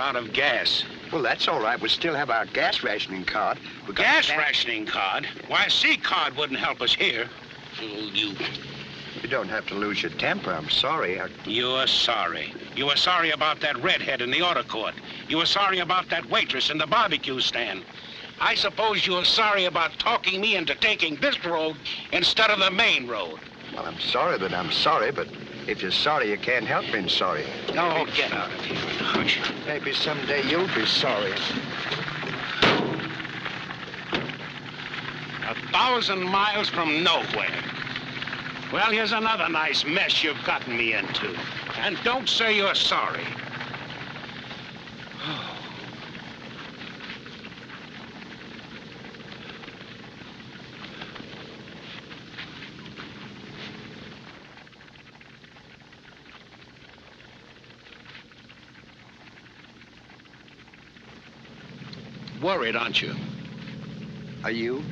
out of gas. Well, that's all right. We still have our gas rationing card. Gas rationing card? Why, a C card wouldn't help us here. You don't have to lose your temper. I'm sorry. You were sorry. You were sorry about that redhead in the auto court. You were sorry about that waitress in the barbecue stand. I suppose you were sorry about talking me into taking this road instead of the main road. Well, I'm sorry that I'm sorry, but if you're sorry, you can't help being sorry. No, get out of here. Hush. Maybe someday you'll be sorry. 1,000 miles from nowhere. Well, here's another nice mess you've gotten me into. And don't say you're sorry. Worried, aren't you? Are you?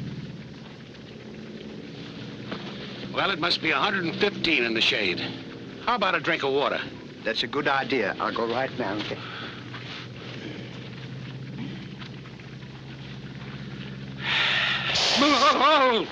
Well, it must be 115 in the shade. How about a drink of water? That's a good idea. I'll go right now. Okay. Oh!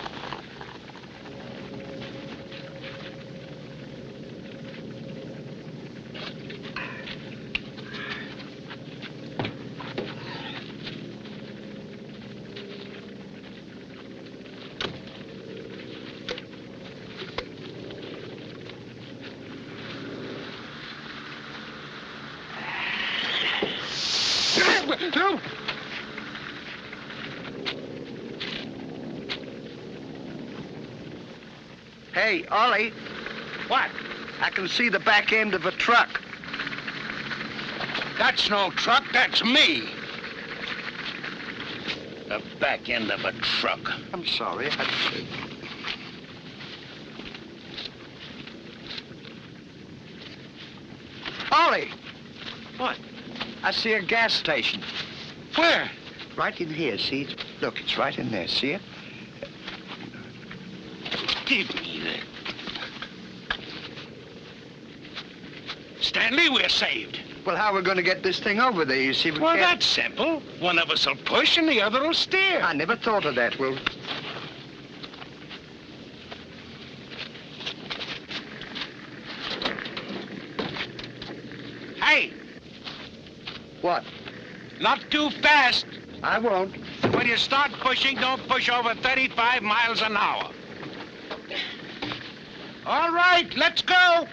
No! Hey, Ollie. What? I can see the back end of a truck. That's no truck, that's me. The back end of a truck. I'm sorry. Ollie! What? I see a gas station. Where? Right in here, see? Look, it's right in there, see it? Give me that. Stanley, we're saved. Well, how are we going to get this thing over there? You see, we Well, can't... that's simple. One of us will push and the other will steer. I never thought of that. Well... Hey! What? Not too fast. I won't. When you start pushing, don't push over 35 miles an hour. All right, let's go.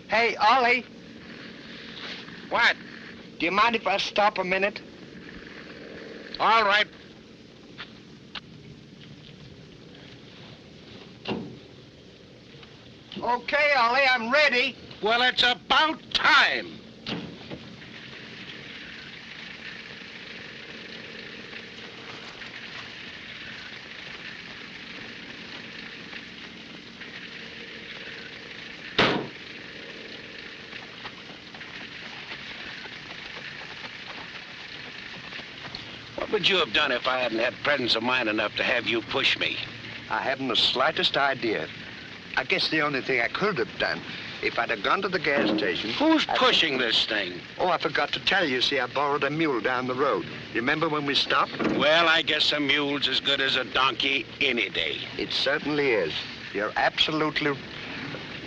Hey, Ollie. What? Do you mind if I stop a minute? All right. Okay, Ollie, I'm ready. Well, it's about time. What would you have done if I hadn't had presence of mind enough to have you push me? I haven't the slightest idea. I guess the only thing I could have done, if I'd have gone to the gas station... Who's pushing this thing? Oh, I forgot to tell you. See, I borrowed a mule down the road. You remember when we stopped? Well, I guess a mule's as good as a donkey any day. It certainly is. You're absolutely...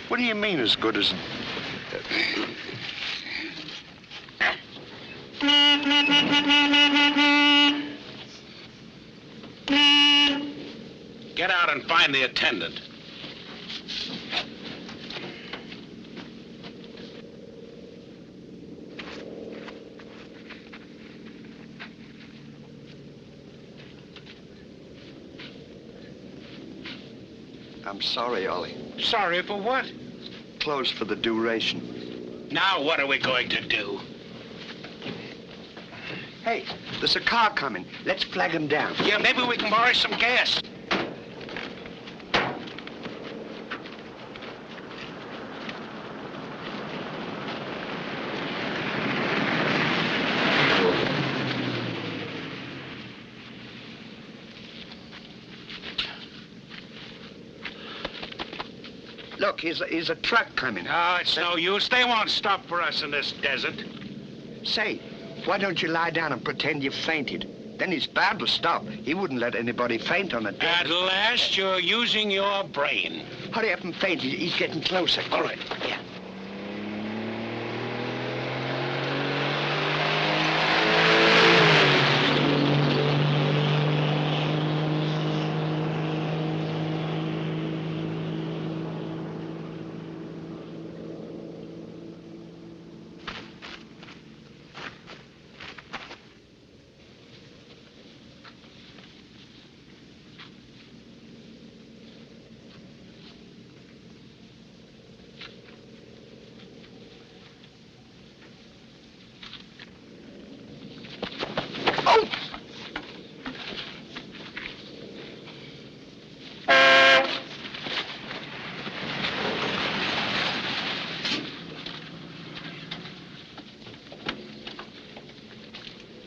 What do you mean as good as... Get out and find the attendant. I'm sorry, Ollie. Sorry for what? Closed for the duration. Now what are we going to do? Hey, there's a car coming. Let's flag him down. Yeah, maybe we can borrow some gas. Look, here's a truck coming. No, it's no use. They won't stop for us in this desert. Say, why don't you lie down and pretend you fainted? Then he's bound to stop. He wouldn't let anybody faint on a desert. At last, you're using your brain. Hurry up and faint. He's getting closer. All right. Yeah.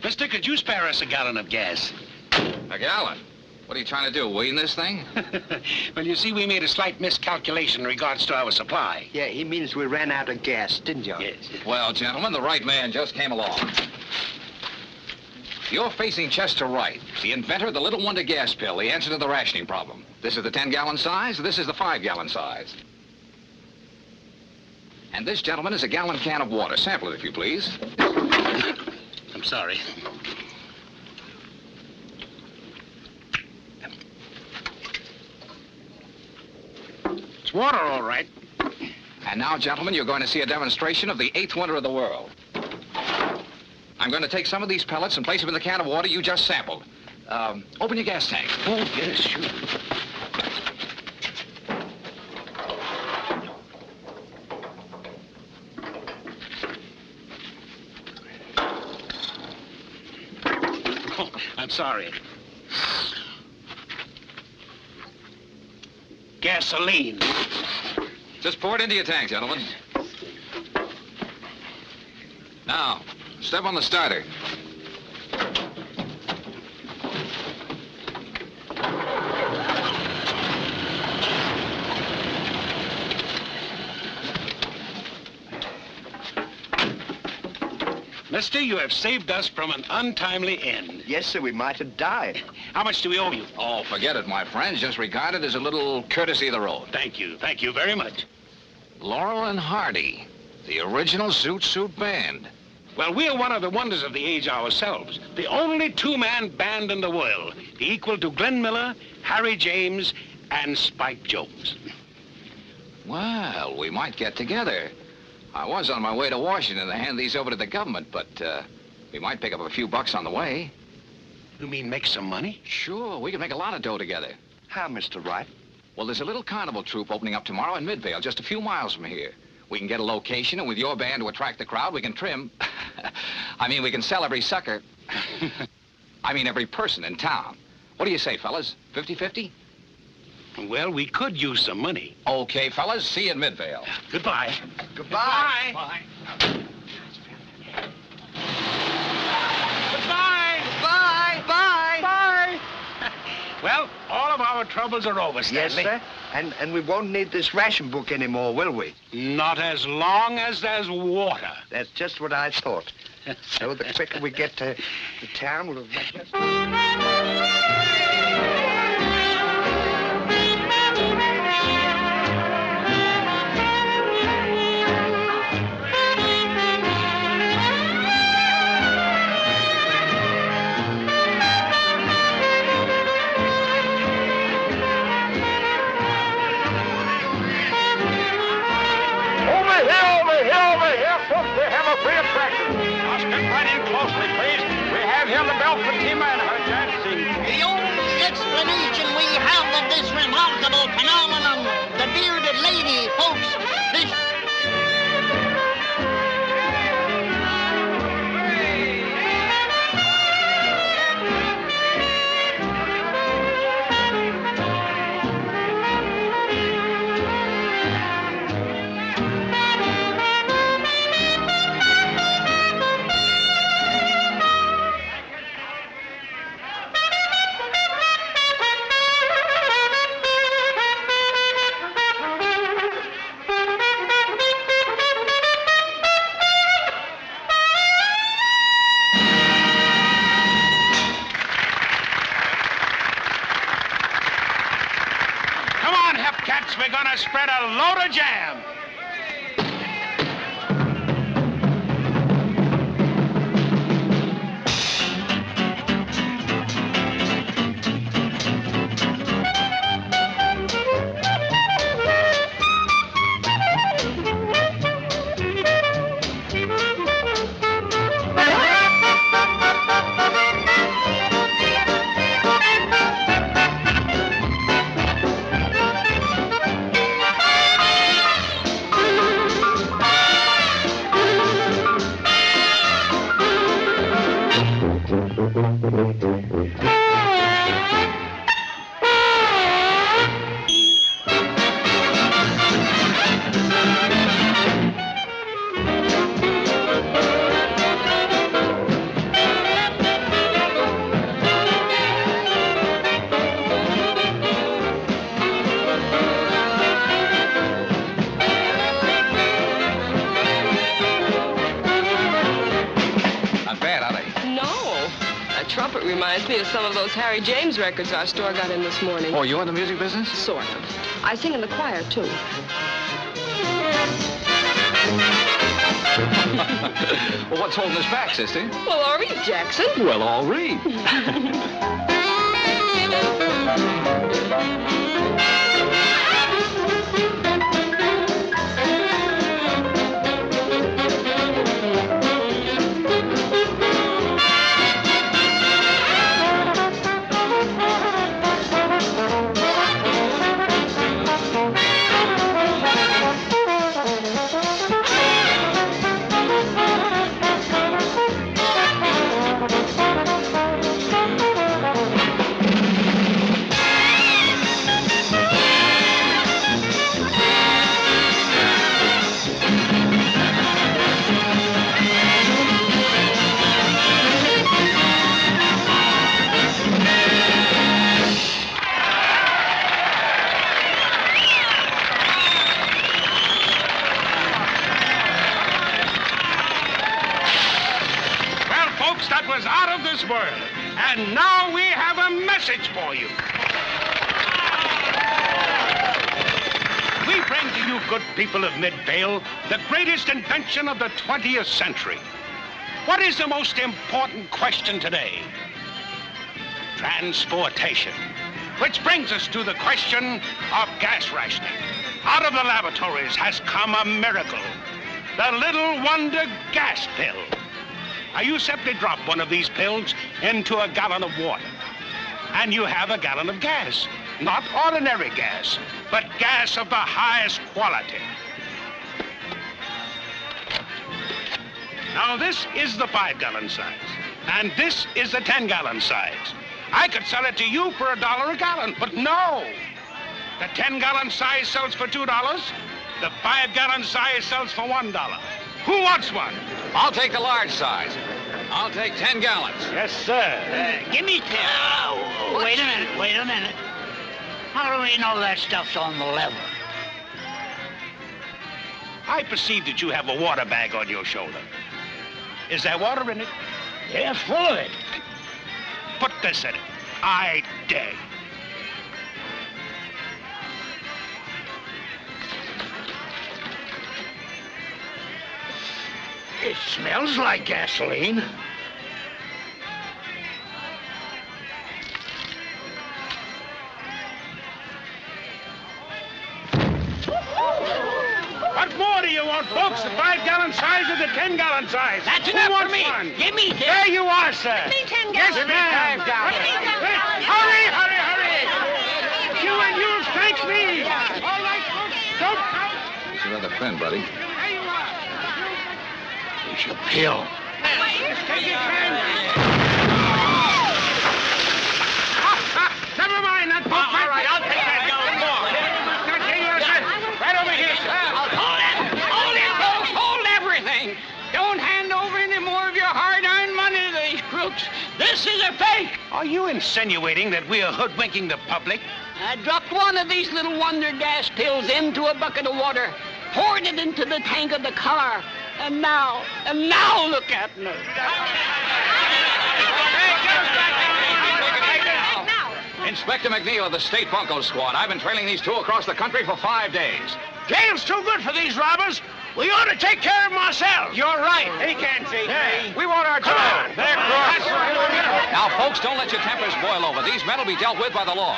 Mister, could you spare us a gallon of gas? A gallon? What are you trying to do, wean this thing? Well, you see, we made a slight miscalculation in regards to our supply. Yeah, he means we ran out of gas, didn't you? Yes. Well, gentlemen, the right man just came along. You're facing Chester Wright, the inventor of the little wonder gas pill, the answer to the rationing problem. This is the 10-gallon size, this is the 5-gallon size. And this, gentleman, is a gallon can of water. Sample it, if you please. I'm sorry. It's water, all right. And now, gentlemen, you're going to see a demonstration of the 8th wonder of the world. I'm going to take some of these pellets and place them in the can of water you just sampled. Open your gas tank. Oh, yes, sure. Oh, I'm sorry. Gasoline. Just pour it into your tank, gentlemen. Now, step on the starter. Mister, you have saved us from an untimely end. Yes, sir, we might have died. How much do we owe you? Oh, forget it, my friends. Just regard it as a little courtesy of the road. Thank you very much. Laurel and Hardy, the original Zoot Suit Band. Well, we're one of the wonders of the age ourselves. The only two-man band in the world, equal to Glenn Miller, Harry James, and Spike Jones. Well, we might get together. I was on my way to Washington to hand these over to the government, but we might pick up a few bucks on the way. You mean make some money? Sure, we can make a lot of dough together. How, Mr. Wright? Well, there's a little carnival troupe opening up tomorrow in Midvale, just a few miles from here. We can get a location, and with your band to attract the crowd, we can trim. I mean, we can sell every sucker. I mean, every person in town. What do you say, fellas? 50-50? Well, we could use some money. Okay, fellas, see you in Midvale. Goodbye. Goodbye. Goodbye. Bye. Bye. Bye. Well, all of our troubles are over, Stanley. Yes, sir. And we won't need this ration book anymore, will we? Not as long as there's water. That's just what I thought. So the quicker we get to town, we'll make us... Over here, folks, we have a free attraction. Now step right in closely, please. We have here the bell Fatima and her dancing. The only explanation we have of this remarkable phenomenon, the bearded lady, folks, this... gonna spread a load of jam. Trumpet reminds me of some of those Harry James records our store got in this morning. Oh, you in the music business? Sort of. I sing in the choir, too. Well, what's holding us back, sister? Well, I'll read, Jackson. Well, I'll read. World. And now we have a message for you. We bring to you, good people of Midvale, the greatest invention of the 20th century. What is the most important question today? Transportation. Which brings us to the question of gas rationing. Out of the laboratories has come a miracle. The little wonder gas pill. Now, you simply drop one of these pills into a gallon of water, and you have a gallon of gas. Not ordinary gas, but gas of the highest quality. Now, this is the 5-gallon size, and this is the 10-gallon size. I could sell it to you for $1 a gallon, but no. The 10-gallon size sells for $2. The 5-gallon size sells for $1. Who wants one? I'll take the large size. I'll take 10 gallons. Yes, sir. Give me 10. Wait a minute. How do we know that stuff's on the level? I perceive that you have a water bag on your shoulder. Is there water in it? Yeah, full of it. Put this in it. I dare you. It smells like gasoline. What more do you want, folks? The 5-gallon size or the 10-gallon size? That's Who enough for wants me. one? Give me 10. There you are, sir. Give me 10 Yes, gallons. ma'am. Hurry. You and you'll thank me. All right, folks. Don't count. It's another pen, buddy. There you are. It's a pill. Take your time. Never mind that, folks. All right, I'll take that gallon more. Right over here, sir. Hold it, folks. Hold everything. Don't hand over any more of your hard-earned money to these crooks. This is a fake. Are you insinuating that we are hoodwinking the public? I dropped one of these little wonder gas pills into a bucket of water, poured it into the tank of the car, and now look at me. Inspector McNeil of the State Bunco Squad. I've been trailing these two across the country for 5 days. Jail's too good for these robbers. We ought to take care of them ourselves. You're right. He can't cheat me. We want our Come job. on. They're cross. Now, folks, don't let your tempers boil over. These men will be dealt with by the law.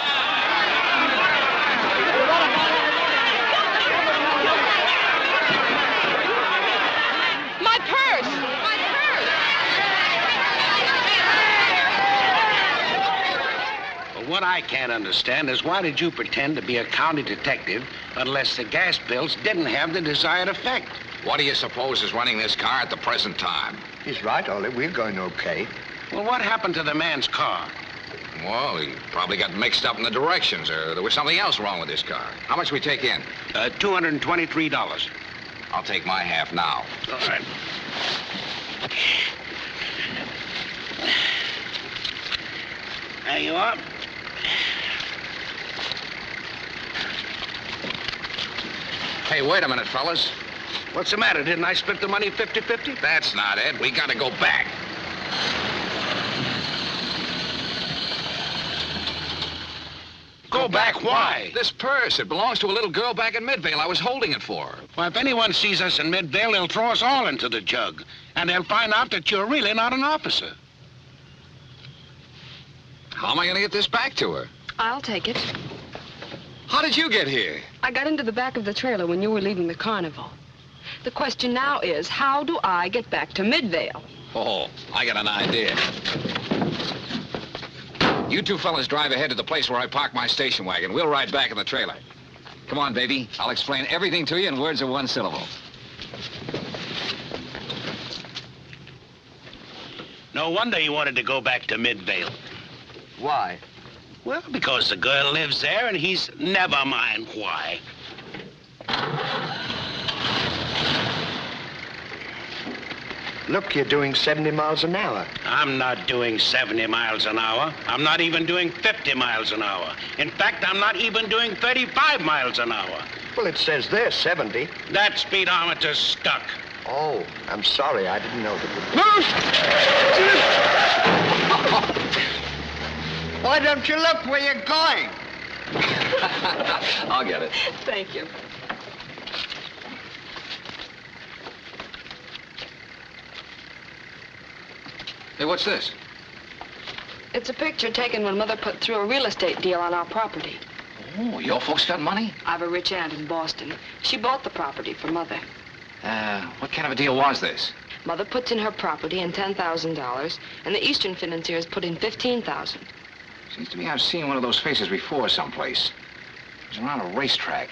My purse! My purse! Well, what I can't understand is why did you pretend to be a county detective unless the gas pills didn't have the desired effect? What do you suppose is running this car at the present time? He's right, Ollie. We're going okay. Well, what happened to the man's car? Well, he probably got mixed up in the directions, or there was something else wrong with this car. How much we take in? $223. I'll take my half now. All right. There you are. Hey, wait a minute, fellas. What's the matter? Didn't I split the money 50-50? That's not it. We gotta go back. Go back? Why? This purse, it belongs to a little girl back in Midvale. I was holding it for her. Well, if anyone sees us in Midvale, they'll throw us all into the jug. And they'll find out that you're really not an officer. How am I gonna get this back to her? I'll take it. How did you get here? I got into the back of the trailer when you were leaving the carnival. The question now is, how do I get back to Midvale? Oh, I got an idea. You two fellas drive ahead to the place where I parked my station wagon. We'll ride back in the trailer. Come on, baby. I'll explain everything to you in words of one syllable. No wonder you wanted to go back to Midvale. Why? Well, because the girl lives there and he's never mind why. Look, you're doing 70 miles an hour. I'm not doing 70 miles an hour. I'm not even doing 50 miles an hour. In fact, I'm not even doing 35 miles an hour. Well, it says there 70. That speedometer's stuck. Oh, I'm sorry. I didn't know that. Why don't you look where you're going? I'll get it. Thank you. Hey, what's this? It's a picture taken when Mother put through a real estate deal on our property. Oh, your folks got money? I've a rich aunt in Boston. She bought the property for Mother. What kind of a deal was this? Mother puts in her property and $10,000, and the Eastern financiers put in $15,000. Seems to me I've seen one of those faces before someplace. It was around a racetrack.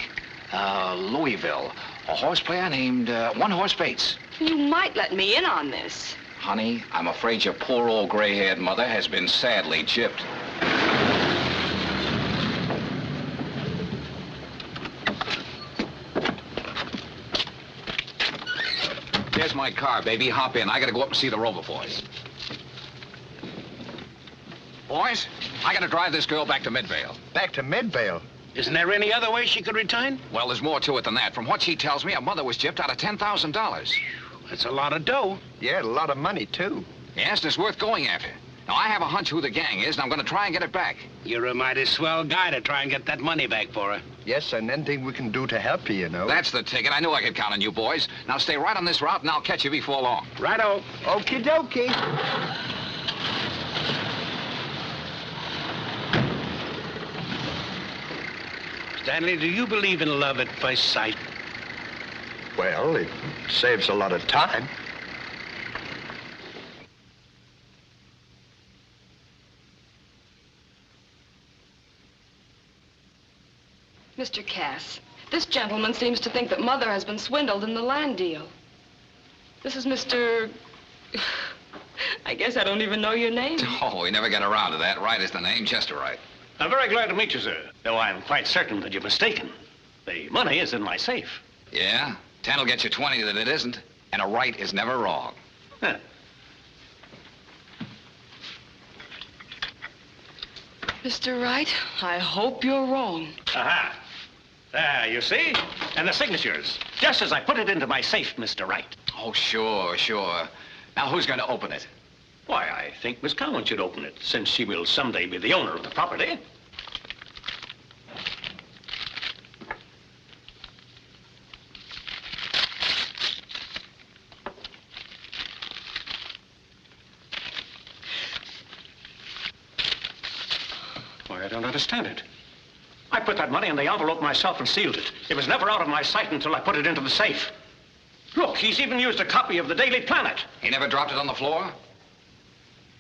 Louisville. A horse player named One Horse Bates. You might let me in on this. Honey, I'm afraid your poor old gray-haired mother has been sadly gypped. There's my car, baby. Hop in. I gotta go up and see the Rover boys. Boys, I gotta drive this girl back to Midvale. Back to Midvale? Isn't there any other way she could return? Well, there's more to it than that. From what she tells me, her mother was gypped out of $10,000. That's a lot of dough. Yeah, a lot of money, too. Yes, and it's worth going after. Now, I have a hunch who the gang is, and I'm gonna try and get it back. You're a mighty swell guy to try and get that money back for her. Yes, and anything we can do to help you, you know. That's the ticket. I knew I could count on you boys. Now, stay right on this route, and I'll catch you before long. Righto. Okie dokie. Stanley, do you believe in love at first sight? Well, it saves a lot of time. Mr. Cass, this gentleman seems to think that Mother has been swindled in the land deal. This is Mr... I guess I don't even know your name. Oh, we never get around to that. Right is the name, Chester Wright. I'm very glad to meet you, sir. Though I'm quite certain that you're mistaken. The money is in my safe. Yeah? 10 will get you 20 that it isn't. And a right is never wrong. Huh. Mr. Wright, I hope you're wrong. Aha. There, you see? And the signatures. Just as I put it into my safe, Mr. Wright. Oh, sure, sure. Now, who's going to open it? Why, I think Miss Cowan should open it, since she will someday be the owner of the property. don't understand it. I put that money in the envelope myself and sealed it. It was never out of my sight until I put it into the safe. Look, he's even used a copy of the Daily Planet. He never dropped it on the floor?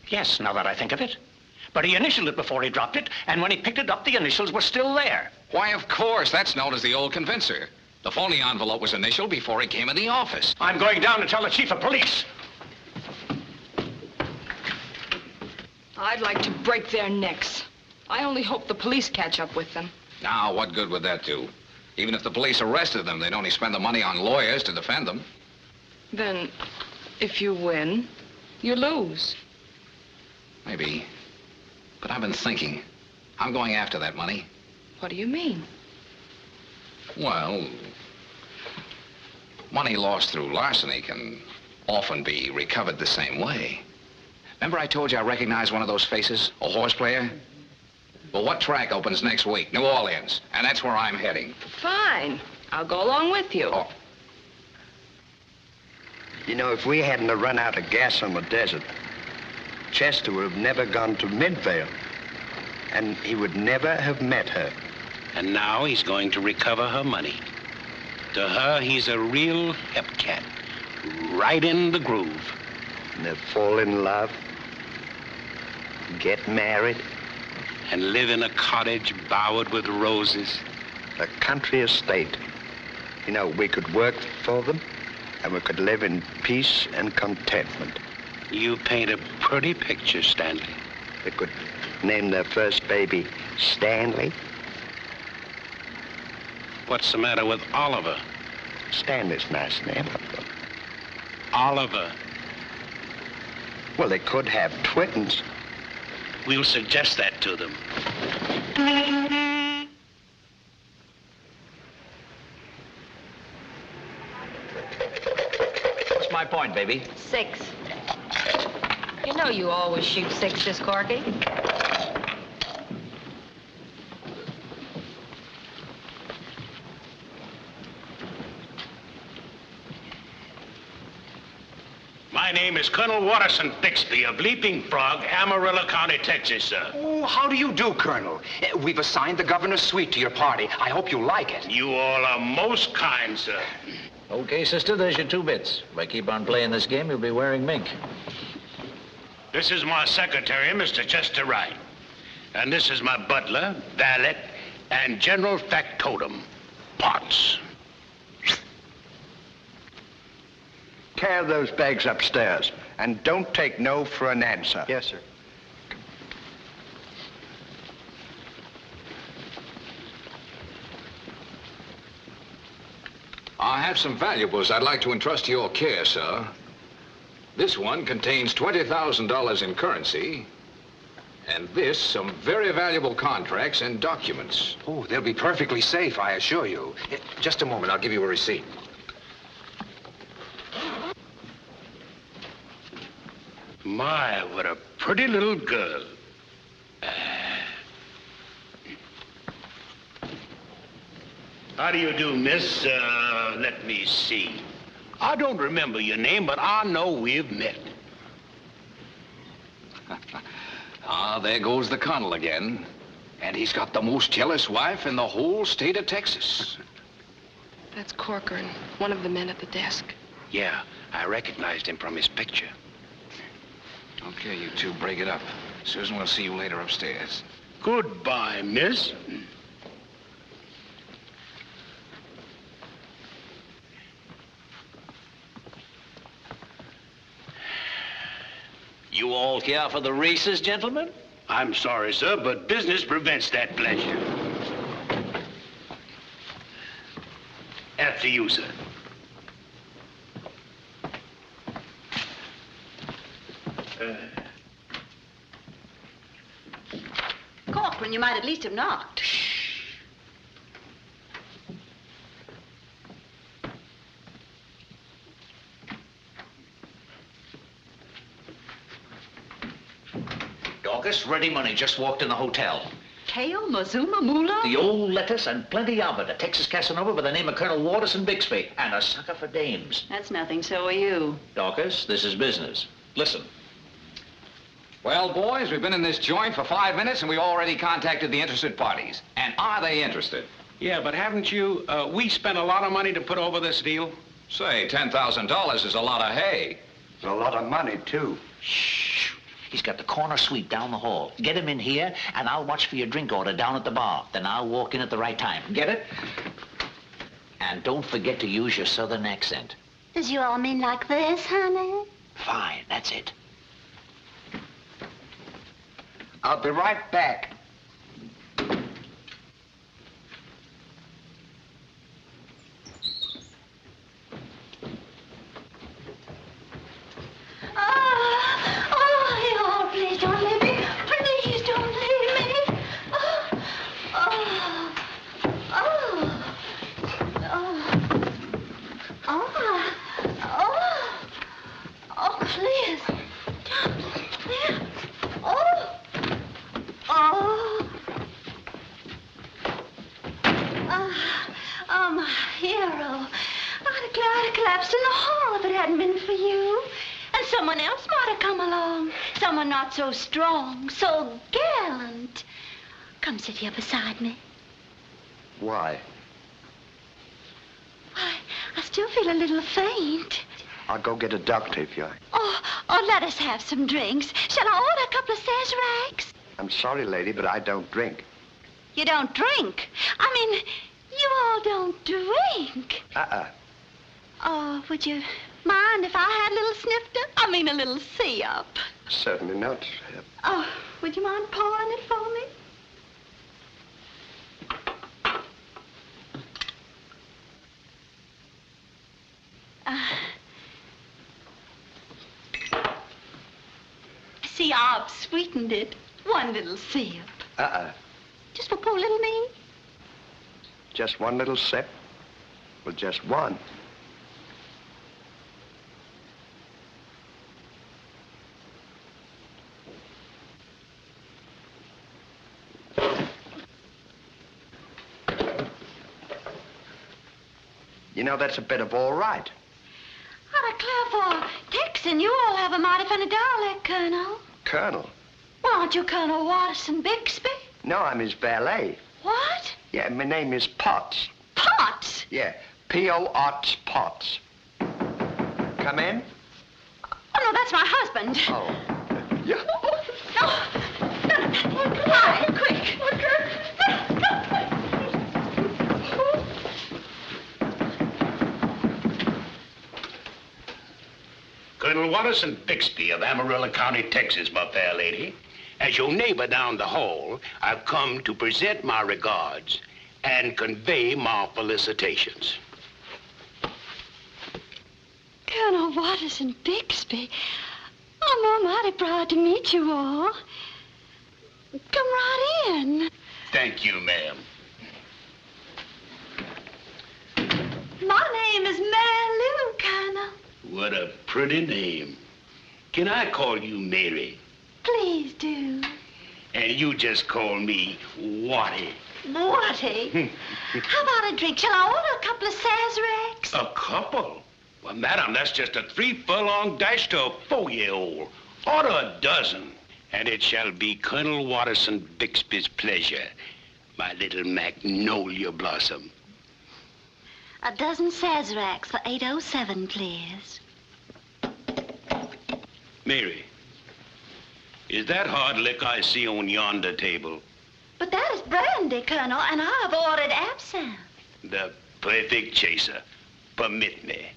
Yes, now that I think of it. But he initialed it before he dropped it, and when he picked it up, the initials were still there. Why, of course. That's known as the old convincer. The phony envelope was initialed before he came in the office. I'm going down to tell the chief of police. I'd like to break their necks. I only hope the police catch up with them. Now, what good would that do? Even if the police arrested them, they'd only spend the money on lawyers to defend them. Then, if you win, you lose. Maybe. But I've been thinking. I'm going after that money. What do you mean? Well, money lost through larceny can often be recovered the same way. Remember I told you I recognized one of those faces? A horse player? Well, what track opens next week? New Orleans. And that's where I'm heading. Fine. I'll go along with you. Oh. You know, if we hadn't have run out of gas on the desert, Chester would have never gone to Midvale. And he would never have met her. And now he's going to recover her money. To her, he's a real hep cat. Right in the groove. And they'll fall in love, get married. And live in a cottage bowered with roses. A country estate. You know, we could work for them, and we could live in peace and contentment. You paint a pretty picture, Stanley. They could name their first baby Stanley. What's the matter with Oliver? Stanley's a nice name. Oliver. Well, they could have twins. We'll suggest that to them. What's my point, baby? 6. You know you always shoot 6s, Corky. My name is Colonel Watterson Bixby of Leaping Frog, Amarillo County, Texas, sir. Oh, how do you do, Colonel? We've assigned the governor's suite to your party. I hope you like it. You all are most kind, sir. Okay, sister, there's your 2 bits. If I keep on playing this game, you'll be wearing mink. This is my secretary, Mr. Chester Wright. And this is my butler, valet, and general factotum, Potts. Carry those bags upstairs, and don't take no for an answer. Yes, sir. I have some valuables I'd like to entrust to your care, sir. This one contains $20,000 in currency, and this, some very valuable contracts and documents. Oh, they'll be perfectly safe, I assure you. Just a moment, I'll give you a receipt. My, what a pretty little girl. How do you do, miss? Let me see. I don't remember your name, but I know we've met. Ah, there goes the colonel again. And he's got the most jealous wife in the whole state of Texas. That's Corcoran, one of the men at the desk. Yeah, I recognized him from his picture. Okay, you two, break it up. Susan, we'll see you later upstairs. Goodbye, miss. You all here for the races, gentlemen? I'm sorry, sir, but business prevents that pleasure. After you, sir. Corcoran, you might at least have knocked. Dorcas, ready money. Just walked in the hotel. Kale, Mazuma, Moolah? The old lettuce and plenty of it. A Texas Casanova by the name of Colonel Watterson Bixby. And a sucker for dames. That's nothing, so are you. Dorcas, this is business. Listen. Well, boys, we've been in this joint for 5 minutes, and we already contacted the interested parties. And are they interested? Yeah, but haven't you, we spent a lot of money to put over this deal? Say, $10,000 is a lot of hay. It's a lot of money, too. Shh. He's got the corner suite down the hall. Get him in here, and I'll watch for your drink order down at the bar. Then I'll walk in at the right time. Get it? And don't forget to use your southern accent. Does you all mean like this, honey? Fine, that's it. I'll be right back. Oh, please don't leave me. Please don't leave me. Please. My hero. I'd have collapsed in the hall if it hadn't been for you. And someone else might have come along. Someone not so strong, so gallant. Come sit here beside me. Why? Why, I still feel a little faint. I'll go get a doctor if you like. Oh, let us have some drinks. Shall I order a couple of Sazeracs? I'm sorry, lady, but I don't drink. You don't drink? I mean, you all don't drink. Oh, would you mind if I had a little snifter? I mean, a little see-up. Certainly not. Oh, would you mind pouring it for me? See, I've sweetened it. One little sip. Just for poor little me. Just one little sip? Well, just one. You know, that's a bit of all right. I declare for Texan, you all have a mighty funny dialect, Colonel. Colonel? Well, aren't you Colonel Watterson Bixby? No, I'm his valet. What? Yeah, my name is Potts. Potts? Yeah, P-O-Otts Potts. Come in? Oh, no, that's my husband. Oh. Yeah. No. Hi, quick. Colonel Watterson Bixby of Amarillo County, Texas, my fair lady. As your neighbor down the hall, I've come to present my regards and convey my felicitations. Colonel Watterson Bixby, I'm mighty proud to meet you all. Come right in. Thank you, ma'am. My name is Mary Lou, Colonel. What a pretty name. Can I call you Mary? Please do. And you just call me Watty. Watty? How about a drink? Shall I order a couple of Sazeracs? A couple? Well, madam, that's just a 3-furlong dash to a 4-year-old. Order a dozen. And it shall be Colonel Watterson Bixby's pleasure, my little magnolia blossom. A dozen Sazeracs for 807, please. Mary, is that hard liquor I see on yonder table? But that is brandy, Colonel, and I've ordered absinthe. The perfect chaser. Permit me.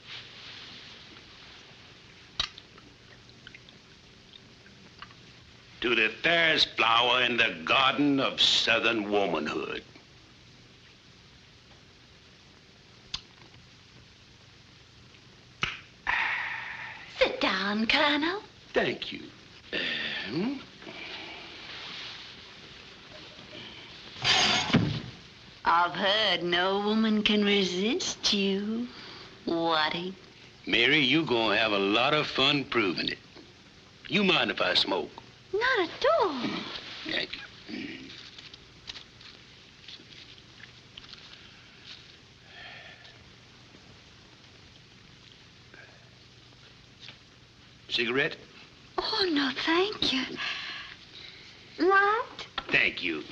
To the fairest flower in the garden of Southern womanhood. Sit down, Colonel. Thank you. I've heard no woman can resist you, Watty. Mary, you gonna have a lot of fun proving it. You mind if I smoke? Not at all. Thank you. Cigarette? Oh, no, thank you. Light? Thank you.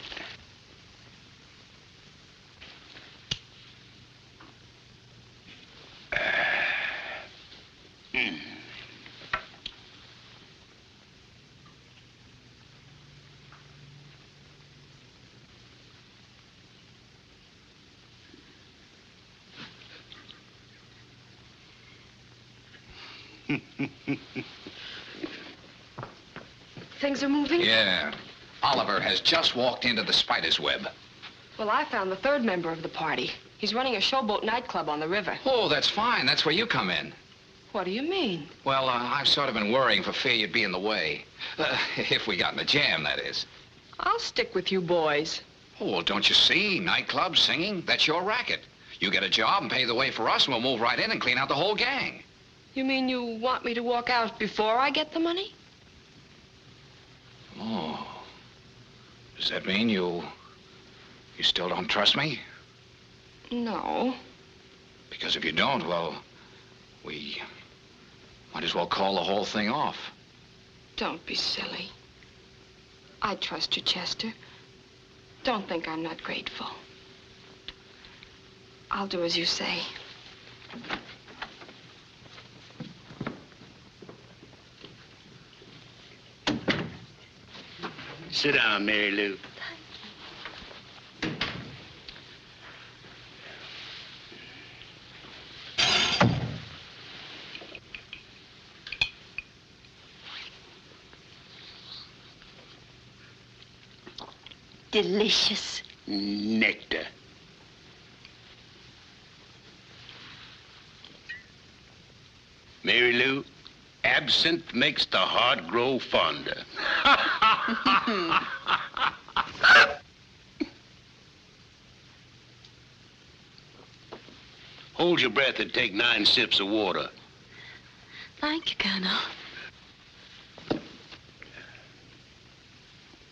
Things are moving? Yeah. Oliver has just walked into the spider's web. Well, I found the third member of the party. He's running a Showboat nightclub on the river. Oh, that's fine. That's where you come in. What do you mean? Well, I've sort of been worrying for fear you'd be in the way. If we got in a jam, that is. I'll stick with you boys. Oh, well, don't you see? Nightclub, singing, that's your racket. You get a job and pay the way for us, and we'll move right in and clean out the whole gang. You mean you want me to walk out before I get the money? Oh. Does that mean you still don't trust me? No. Because if you don't, well, we might as well call the whole thing off. Don't be silly. I trust you, Chester. Don't think I'm not grateful. I'll do as you say. Sit down, Mary Lou. Delicious. Nectar. Mary Lou, absinthe makes the heart grow fonder. Hold your breath and take 9 sips of water. Thank you, Colonel.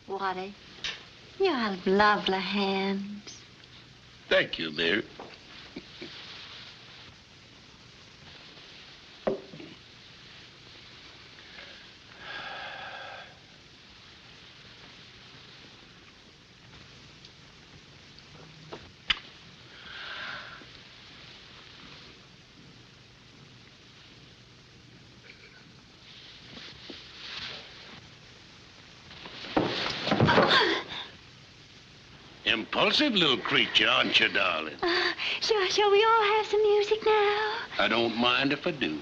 Waddy, you have lovely hands. Thank you, Mary. Impulsive little creature, aren't you, darling? Shall we all have some music now? I don't mind if I do.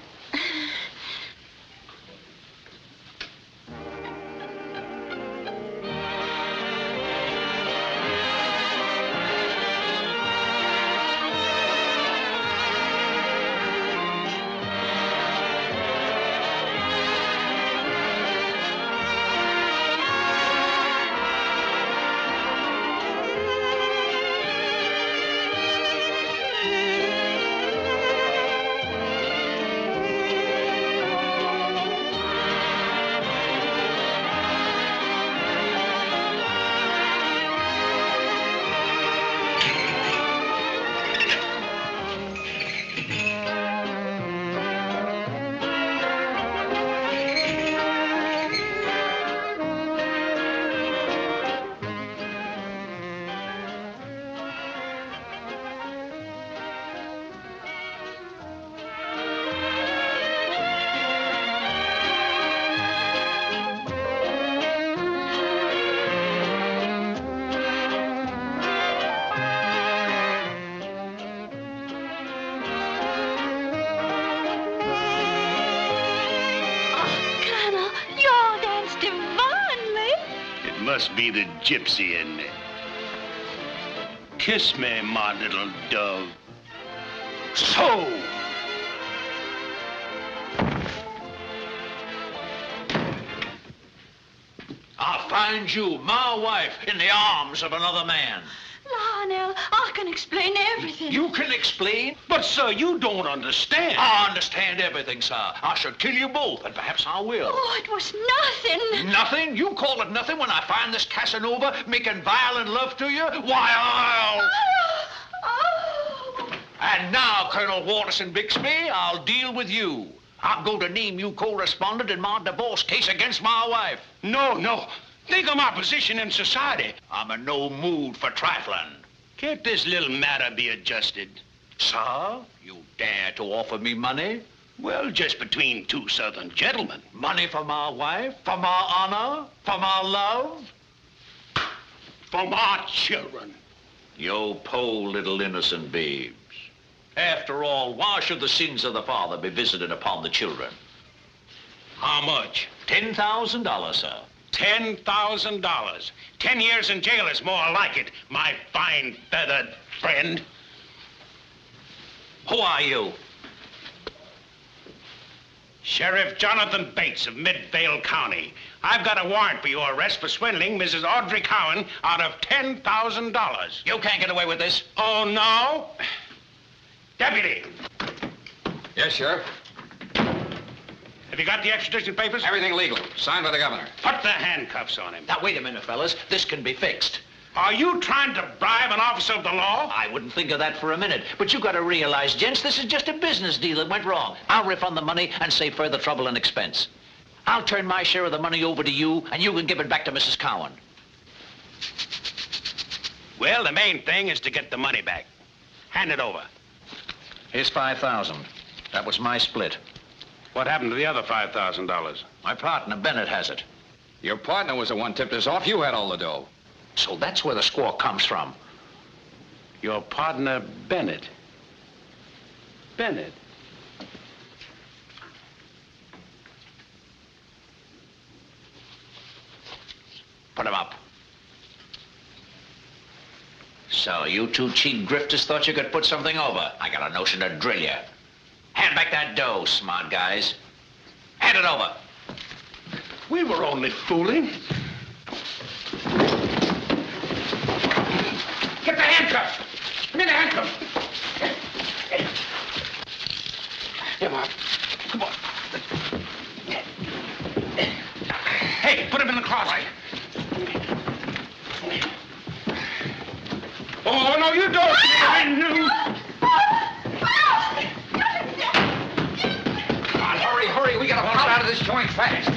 Must be the gypsy in me. Kiss me, my little dove. So! I'll find you, my wife, in the arms of another man. Lionel, I can explain everything. You can explain? But, sir, you don't understand. I understand everything, sir. I should kill you both, and perhaps I will. Oh, it was nothing. Nothing? You call it nothing when I find this Casanova making violent love to you? Why, I'll... Oh. And now, Colonel Watterson Bixby, I'll deal with you. I'll go to name you co-respondent in my divorce case against my wife. No, no. Think of my position in society. I'm in no mood for trifling. Can't this little matter be adjusted? Sir, you dare to offer me money? Well, just between two Southern gentlemen. Money for my wife? For my honor? For my love? For my children. You poor little innocent babes. After all, why should the sins of the father be visited upon the children? How much? $10,000, sir. $10,000. 10 years in jail is more like it, my fine feathered friend. Who are you? Sheriff Jonathan Bates of Midvale County. I've got a warrant for your arrest for swindling Mrs. Audrey Cowan out of $10,000. You can't get away with this. Oh, no? Deputy. Yes, Sheriff. Have you got the extradition papers? Everything legal. Signed by the governor. Put the handcuffs on him. Now, wait a minute, fellas. This can be fixed. Are you trying to bribe an officer of the law? I wouldn't think of that for a minute. But you got to realize, gents, this is just a business deal that went wrong. I'll refund the money and save further trouble and expense. I'll turn my share of the money over to you, and you can give it back to Mrs. Cowan. Well, the main thing is to get the money back. Hand it over. Here's $5,000. That was my split. What happened to the other $5,000? My partner, Bennett, has it. Your partner was the one tipped us off. You had all the dough. So that's where the score comes from. Your partner, Bennett. Bennett? Put him up. So you two cheap grifters thought you could put something over. I got a notion to drill you. Hand back that dough, smart guys. Hand it over. We were only fooling. Get the handcuffs. Give me the handcuffs. Come on. Come on. Hey, put him in the closet. Oh, no, you don't. I knew. Come on, hurry, hurry. We gotta haul out of this joint fast.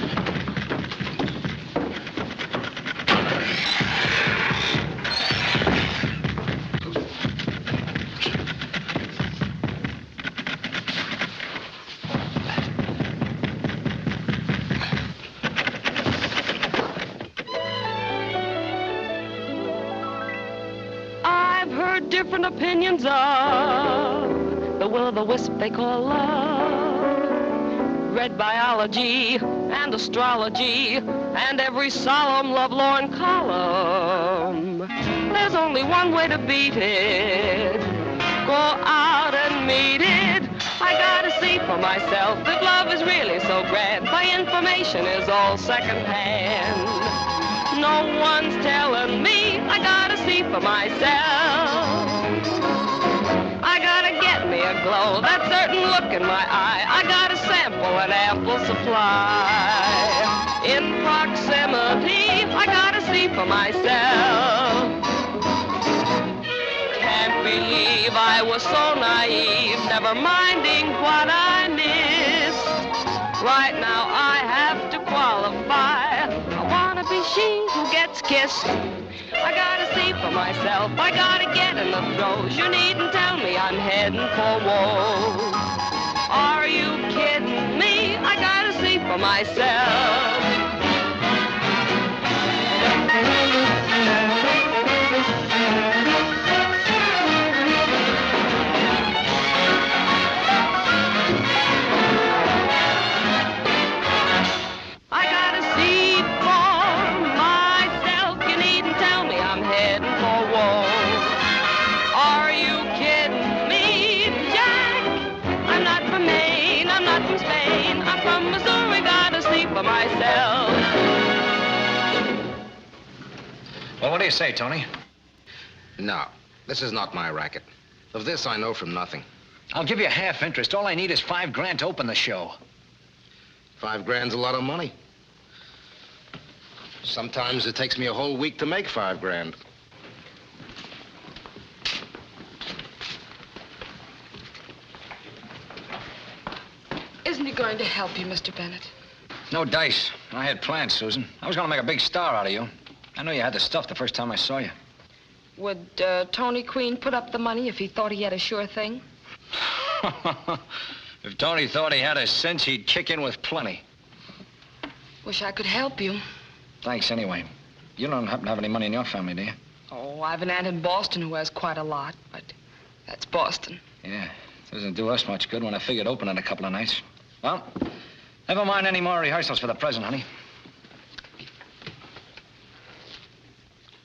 Different opinions of the will-o'-the-wisp they call love. Read biology and astrology and every solemn lovelorn column. There's only one way to beat it. Go out and meet it. I gotta see for myself that love is really so grand. My information is all secondhand. No one's telling me. I gotta see for myself. I gotta get me a glow, that certain look in my eye. I gotta sample an ample supply. In proximity, I gotta see for myself. Can't believe I was so naive, never minding what I missed. Right now I have to qualify. I wanna be she who gets kissed. I gotta see for myself, I gotta get in the throes. You needn't tell me I'm heading for woe. Are you kidding me? I gotta see for myself. Myself. Well, what do you say, Tony? No, this is not my racket. Of this, I know from nothing. I'll give you half interest. All I need is $5,000 to open the show. $5,000's a lot of money. Sometimes it takes me a whole week to make $5,000. Isn't he going to help you, Mr. Bennett? No dice. I had plans, Susan. I was going to make a big star out of you. I knew you had the stuff the first time I saw you. Would Tony Queen put up the money if he thought he had a sure thing? If Tony thought he had a cinch, he'd kick in with plenty. Wish I could help you. Thanks anyway. You don't happen to have any money in your family, do you? Oh, I've an aunt in Boston who has quite a lot, but that's Boston. Yeah, doesn't do us much good when I figured opening a couple of nights. Well, never mind any more rehearsals for the present, honey.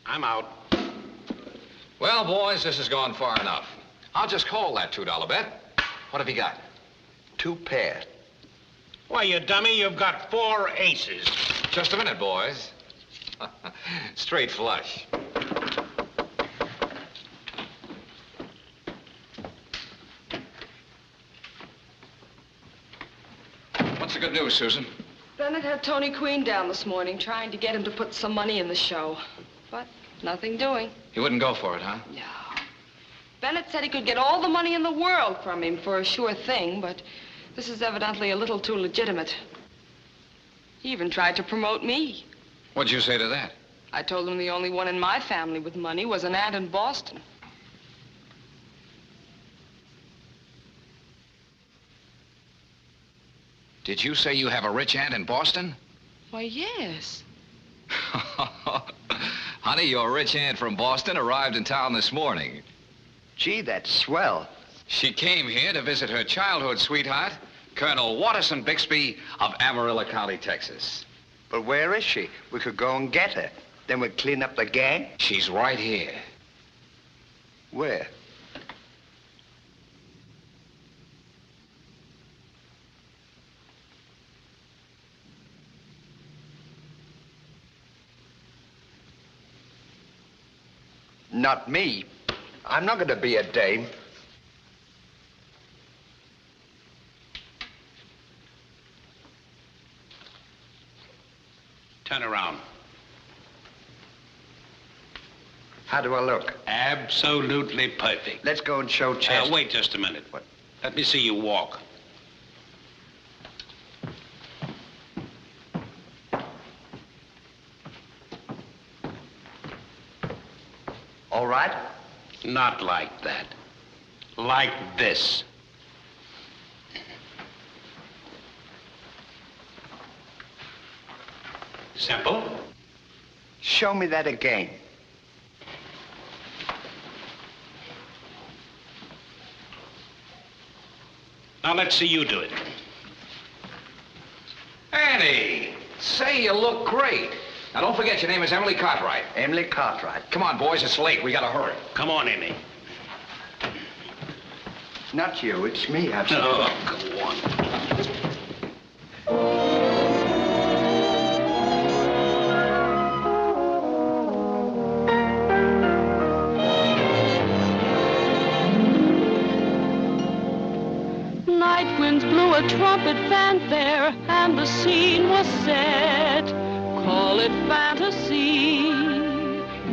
I'm out. Well, boys, this has gone far enough. I'll just call that $2 bet. What have you got? 2 pairs. Why, you dummy, you've got 4 aces. Just a minute, boys. Straight flush. What's the good news, Susan? Bennett had Tony Queen down this morning, trying to get him to put some money in the show. But nothing doing. He wouldn't go for it, huh? No. Bennett said he could get all the money in the world from him for a sure thing, but this is evidently a little too legitimate. He even tried to promote me. What'd you say to that? I told him the only one in my family with money was an aunt in Boston. Did you say you have a rich aunt in Boston? Why, yes. Honey, your rich aunt from Boston arrived in town this morning. Gee, that's swell. She came here to visit her childhood sweetheart, Colonel Watterson Bixby of Amarillo County, Texas. But where is she? We could go and get her. Then we'd clean up the gang. She's right here. Where? Not me. I'm not going to be a dame. Turn around. How do I look? Absolutely perfect. Let's go and show Chester. Wait just a minute. What? Let me see you walk. All right? Not like that. Like this. Simple. Show me that again. Now let's see you do it. Annie, say you look great. Now don't forget your name is Emily Cartwright. Emily Cartwright. Come on, boys, it's late. We gotta hurry. Come on, Annie. Not you, it's me. Oh, come on. Night winds blew a trumpet fanfare, and the scene was set. Call it fantasy,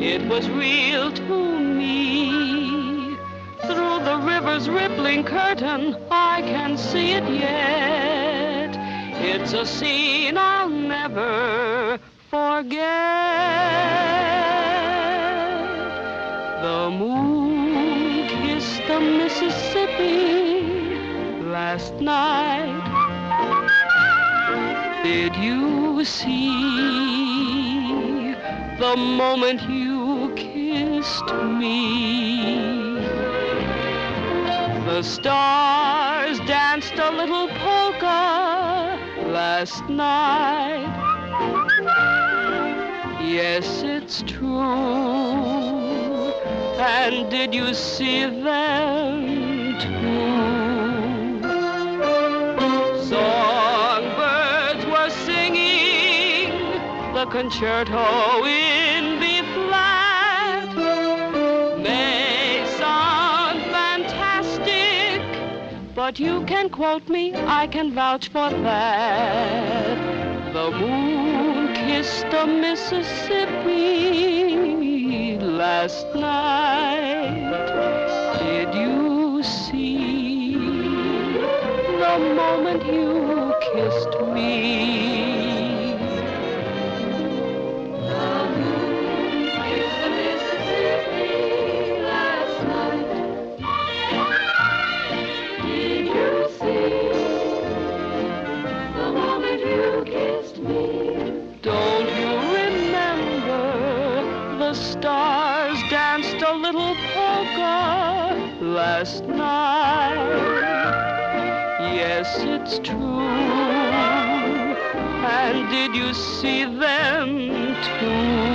it was real to me. Through the river's rippling curtain, I can see it yet. It's a scene I'll never forget. The moon kissed the Mississippi last night. Did you see the moment you kissed me? The stars danced a little polka last night. Yes, it's true. And did you see them too? Songbirds were singing the concerto in B flat. May sound fantastic, but you can quote me, I can vouch for that. The moon kissed the Mississippi last night. Did you see the the moment you kissed me. Don't you remember the stars danced a little polka last night? Yes, it's true. And did you see them too?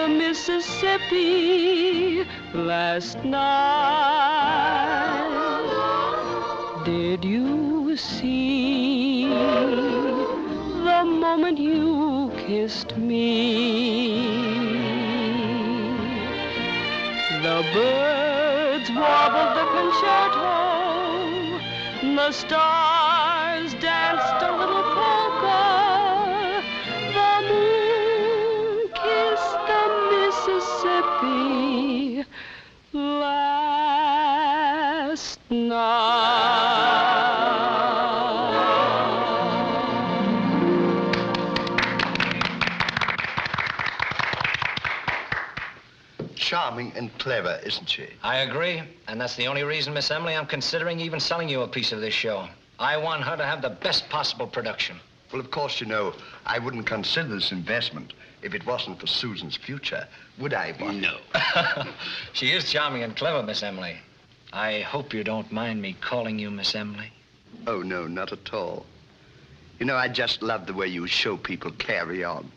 Mississippi last night. Did you see the moment you kissed me? The birds warbled the concerto, the stars danced a little polka, the moon kissed the Mississippi last night. Charming and clever, isn't she? I agree, and that's the only reason, Miss Emily, I'm considering even selling you a piece of this show. I want her to have the best possible production. Well, of course, you know, I wouldn't consider this investment if it wasn't for Susan's future, would I, Bonnie? No. She is charming and clever, Miss Emily. I hope you don't mind me calling you Miss Emily. Oh, no, not at all. You know, I just love the way you show people carry on.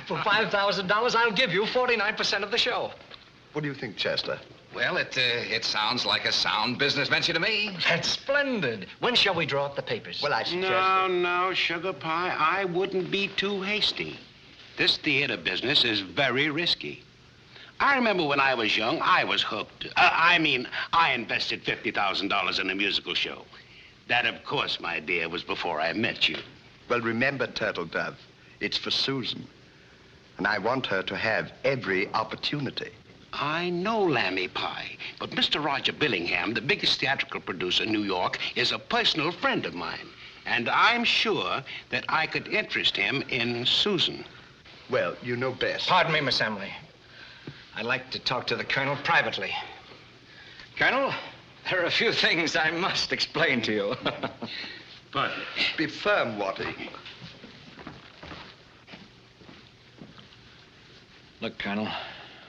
For $5,000, I'll give you 49% of the show. What do you think, Chester? Well, it sounds like a sound business venture to me. That's splendid. When shall we draw up the papers? Well, I suggest... No, Sugar Pie, I wouldn't be too hasty. This theater business is very risky. I remember when I was young, I was hooked. I invested $50,000 in a musical show. That, of course, my dear, was before I met you. Well, remember, Turtle Dove, it's for Susan. And I want her to have every opportunity. I know, Lammy Pie, but Mr. Roger Billingham, the biggest theatrical producer in New York, is a personal friend of mine. And I'm sure that I could interest him in Susan. Well, you know best. Pardon me, Miss Emily. I'd like to talk to the Colonel privately. Colonel, there are a few things I must explain to you. But be firm, Watty. Look, Colonel,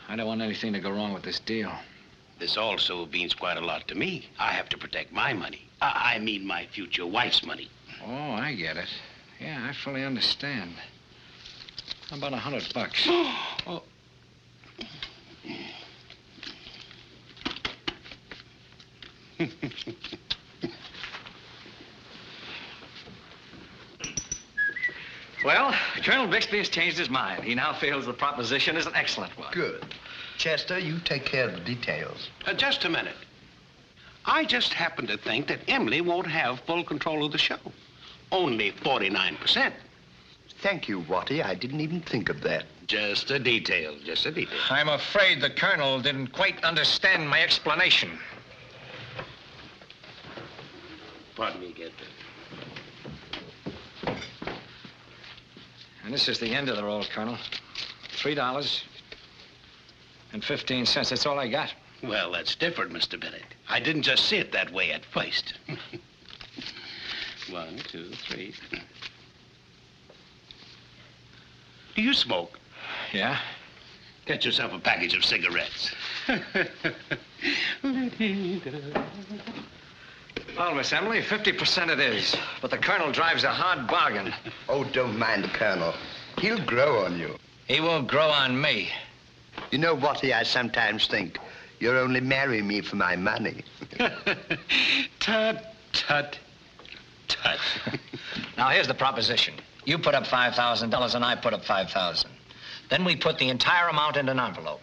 I don't want anything to go wrong with this deal. This also means quite a lot to me. I have to protect my money. I mean my future wife's money. Oh, I get it. Yeah, I fully understand. How about $100? Oh. Well, Colonel Bixby has changed his mind. He now feels the proposition is an excellent one. Good. Chester, you take care of the details. Just a minute. I just happen to think that Emily won't have full control of the show. Only 49%. Thank you, Watty. I didn't even think of that. Just a detail, just a detail. I'm afraid the Colonel didn't quite understand my explanation. Pardon me, get that. And this is the end of the roll, Colonel. $3.15. That's all I got. Well, that's different, Mr. Bennett. I didn't just see it that way at first. 1, 2, 3. Do you smoke? Yeah? Get yourself a package of cigarettes. Well, Miss Emily, 50% it is. But the Colonel drives a hard bargain. Oh, don't mind the Colonel. He'll grow on you. He won't grow on me. You know, Watty, I sometimes think you're only marrying me for my money. Tut, tut, tut. Now, here's the proposition. You put up $5,000 and I put up $5,000. Then we put the entire amount in an envelope.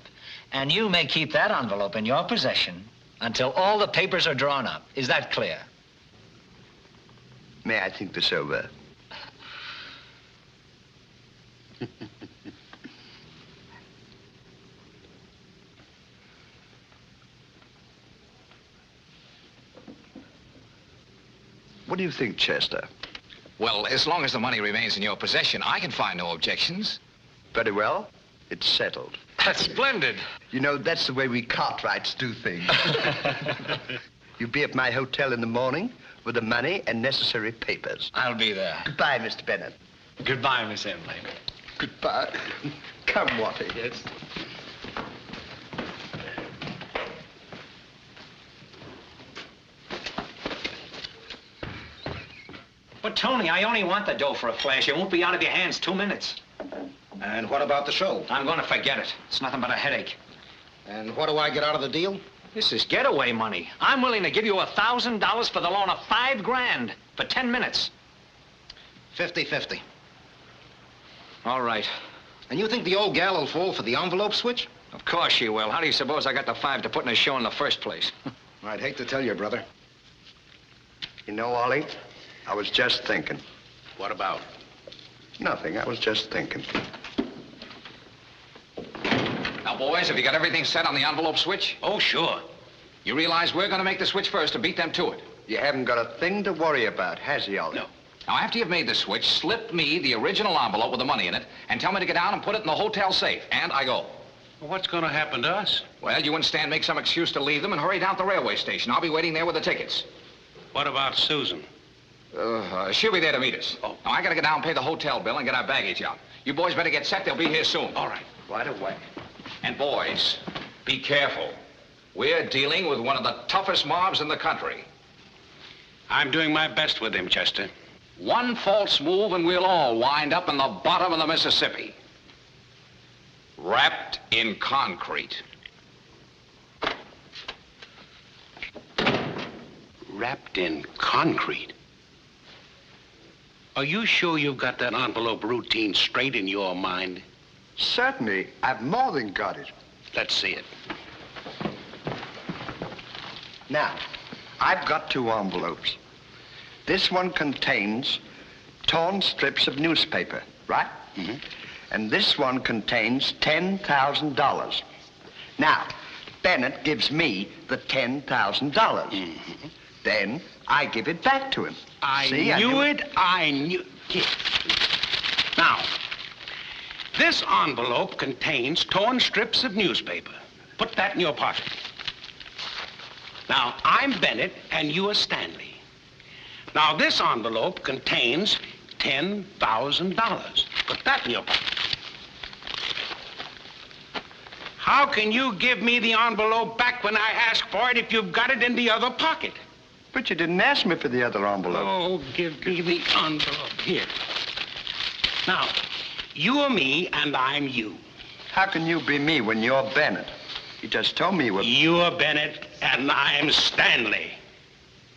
And you may keep that envelope in your possession until all the papers are drawn up. Is that clear? May I think this over? What do you think, Chester? Well, as long as the money remains in your possession, I can find no objections. Very well. It's settled. That's splendid. You know, that's the way we Cartwrights do things. You'll be at my hotel in the morning with the money and necessary papers. I'll be there. Goodbye, Mr. Bennett. Goodbye, Miss Emily. Goodbye. Come, Watty. Yes. But, Tony, I only want the dough for a flash. It won't be out of your hands 2 minutes. And what about the show? I'm going to forget it. It's nothing but a headache. And what do I get out of the deal? This is getaway money. I'm willing to give you $1,000 for the loan of $5 grand for 10 minutes. 50-50. All right. And you think the old gal will fall for the envelope switch? Of course she will. How do you suppose I got the $5 to put in a show in the first place? I'd hate to tell you, brother. You know, Ollie, I was just thinking. What about? Nothing. I was just thinking. Now, boys, have you got everything set on the envelope switch? Oh, sure. You realize we're going to make the switch first to beat them to it. You haven't got a thing to worry about, has he, Ollie? No. Now, after you've made the switch, slip me the original envelope with the money in it and tell me to get down and put it in the hotel safe. And I go. Well, what's going to happen to us? Well, you and Stan make some excuse to leave them and hurry down to the railway station. I'll be waiting there with the tickets. What about Susan? She'll be there to meet us. Oh. Now, I got to get down and pay the hotel bill and get our baggage out. You boys better get set. They'll be here soon. All right. Right away. And boys, be careful. We're dealing with one of the toughest mobs in the country. I'm doing my best with him, Chester. One false move and we'll all wind up in the bottom of the Mississippi. Wrapped in concrete. Wrapped in concrete? Are you sure you've got that envelope routine straight in your mind? Certainly. I've more than got it. Let's see it. Now, I've got 2 envelopes. This one contains torn strips of newspaper, right? Mm-hmm. And this one contains $10,000. Now, Bennett gives me the $10,000. Mm-hmm. Then I give it back to him. I knew it. Now, this envelope contains torn strips of newspaper. Put that in your pocket. Now, I'm Bennett, and you are Stanley. Now, this envelope contains $10,000. Put that in your pocket. How can you give me the envelope back when I ask for it if you've got it in the other pocket? But you didn't ask me for the other envelope. Oh, give me the envelope. Here. Now, you are me, and I'm you. How can you be me when you're Bennett? You just told me you were... You're Bennett, and I'm Stanley.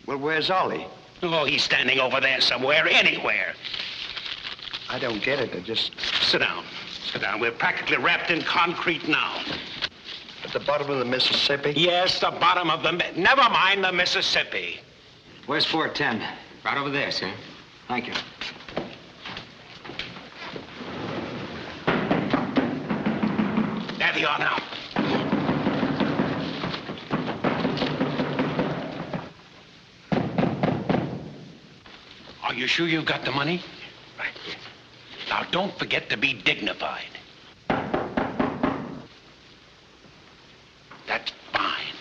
Well, where's Ollie? Oh, he's standing over there somewhere, anywhere. I don't get it. I just... Sit down. Sit down. We're practically wrapped in concrete now. At the bottom of the Mississippi? Yes, the bottom of the... Never mind the Mississippi. Where's 410? Right over there, sir. Thank you. There they are now. Are you sure you've got the money? Right. Now, don't forget to be dignified. That's fine.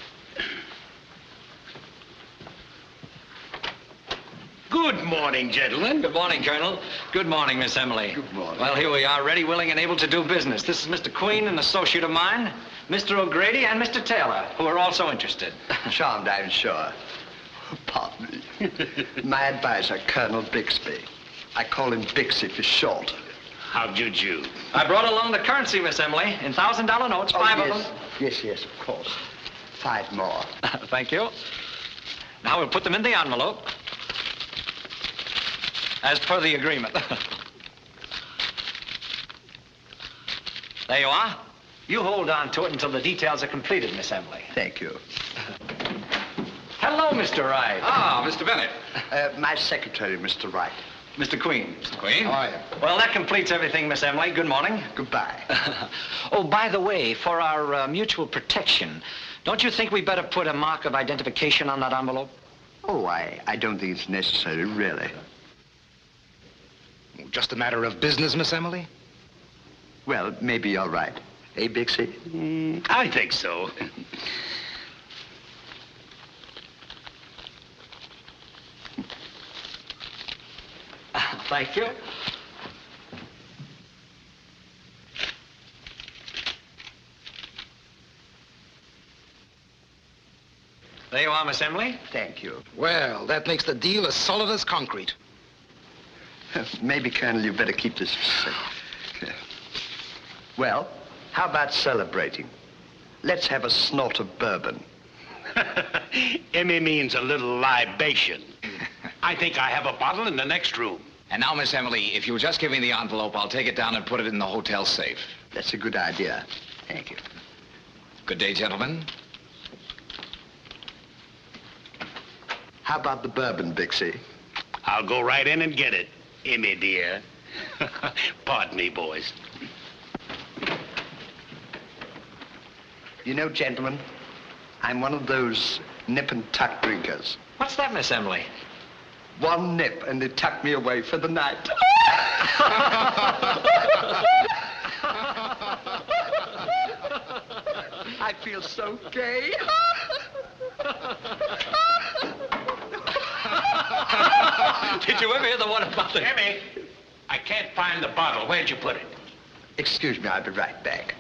Good morning, gentlemen. Good morning, Colonel. Good morning, Miss Emily. Good morning. Well, here we are, ready, willing, and able to do business. This is Mr. Queen, an associate of mine, Mr. O'Grady, and Mr. Taylor, who are also interested. Charmed, I'm sure. Pardon me. My advisor, Colonel Bixby. I call him Bixie for short. How'd you do? I brought along the currency, Miss Emily, in $1,000 notes, 5 of them. Yes, yes, of course. 5 more. Thank you. Now we'll put them in the envelope, as per the agreement. There you are. You hold on to it until the details are completed, Miss Emily. Thank you. Hello, Mr. Wright. Ah, Mr. Bennett. My secretary, Mr. Wright. Mr. Queen. Mr. Queen. How are you? Well, that completes everything, Miss Emily. Good morning. Goodbye. Oh, by the way, for our mutual protection, don't you think we better put a mark of identification on that envelope? Oh, I don't think it's necessary, really. Just a matter of business, Miss Emily? Well, maybe you're right. Eh, Bixie? I think so. Thank you. There you are, Miss Emily. Thank you. Well, that makes the deal as solid as concrete. Maybe, Colonel, you better keep this safe. Well, how about celebrating? Let's have a snort of bourbon. Emmy means a little libation. I think I have a bottle in the next room. And now, Miss Emily, if you'll just give me the envelope, I'll take it down and put it in the hotel safe. That's a good idea. Thank you. Good day, gentlemen. How about the bourbon, Bixie? I'll go right in and get it, Emmy dear. Pardon me, boys. You know, gentlemen, I'm one of those nip and tuck drinkers. What's that, Miss Emily? One nip and they tuck me away for the night. I feel so gay. Did you ever hear the one about the... Emmy, I can't find the bottle. Where'd you put it? Excuse me, I'll be right back.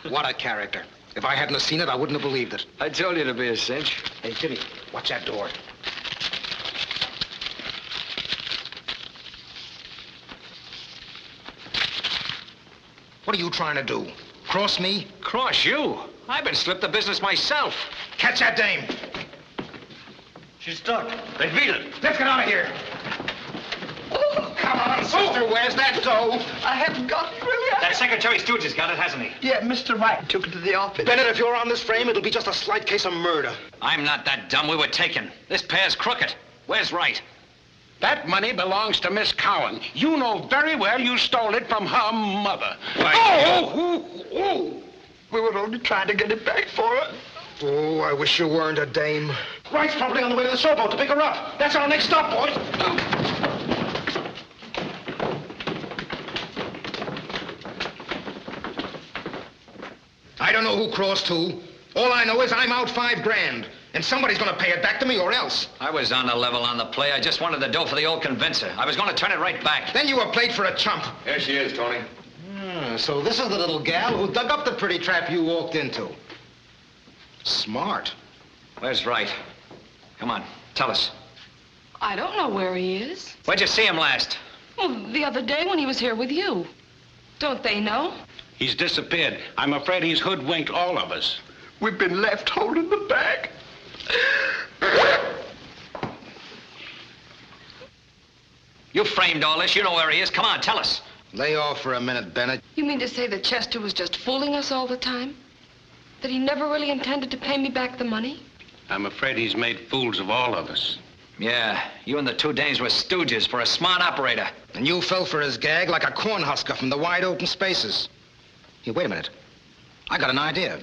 What a character. If I hadn't have seen it, I wouldn't have believed it. I told you to be a cinch. Hey, Jimmy, watch that door. What are you trying to do? Cross me? Cross you? I've been slipped the business myself. Catch that dame. She's stuck. They beat it. Let's get out of here. Come on, sister, where's that dough? I haven't got it, really. That Secretary Stooge has got it, hasn't he? Yeah, Mr. Wright took it to the office. Bennett, if you're on this frame, it'll be just a slight case of murder. I'm not that dumb. We were taken. This pair's crooked. Where's Wright? That money belongs to Miss Cowan. You know very well you stole it from her mother. Oh! We were only trying to get it back for her. Oh, I wish you weren't a dame. Wright's probably on the way to the Showboat to pick her up. That's our next stop, boys. I don't know who crossed who. All I know is I'm out $5 grand. And somebody's gonna pay it back to me or else. I was on the level on the play. I just wanted the dough for the old convincer. I was going to turn it right back. Then you were played for a chump. Here she is, Tony. So this is the little gal who dug up the pretty trap you walked into. Smart. Where's Wright? Come on, tell us. I don't know where he is. Where'd you see him last? Well, the other day when he was here with you. Don't they know? He's disappeared. I'm afraid he's hoodwinked all of us. We've been left holding the bag. You framed all this. You know where he is. Come on, tell us. Lay off for a minute, Bennett. You mean to say that Chester was just fooling us all the time? That he never really intended to pay me back the money? I'm afraid he's made fools of all of us. Yeah, you and the two dames were stooges for a smart operator. And you fell for his gag like a cornhusker from the wide open spaces. Here, wait a minute. I got an idea.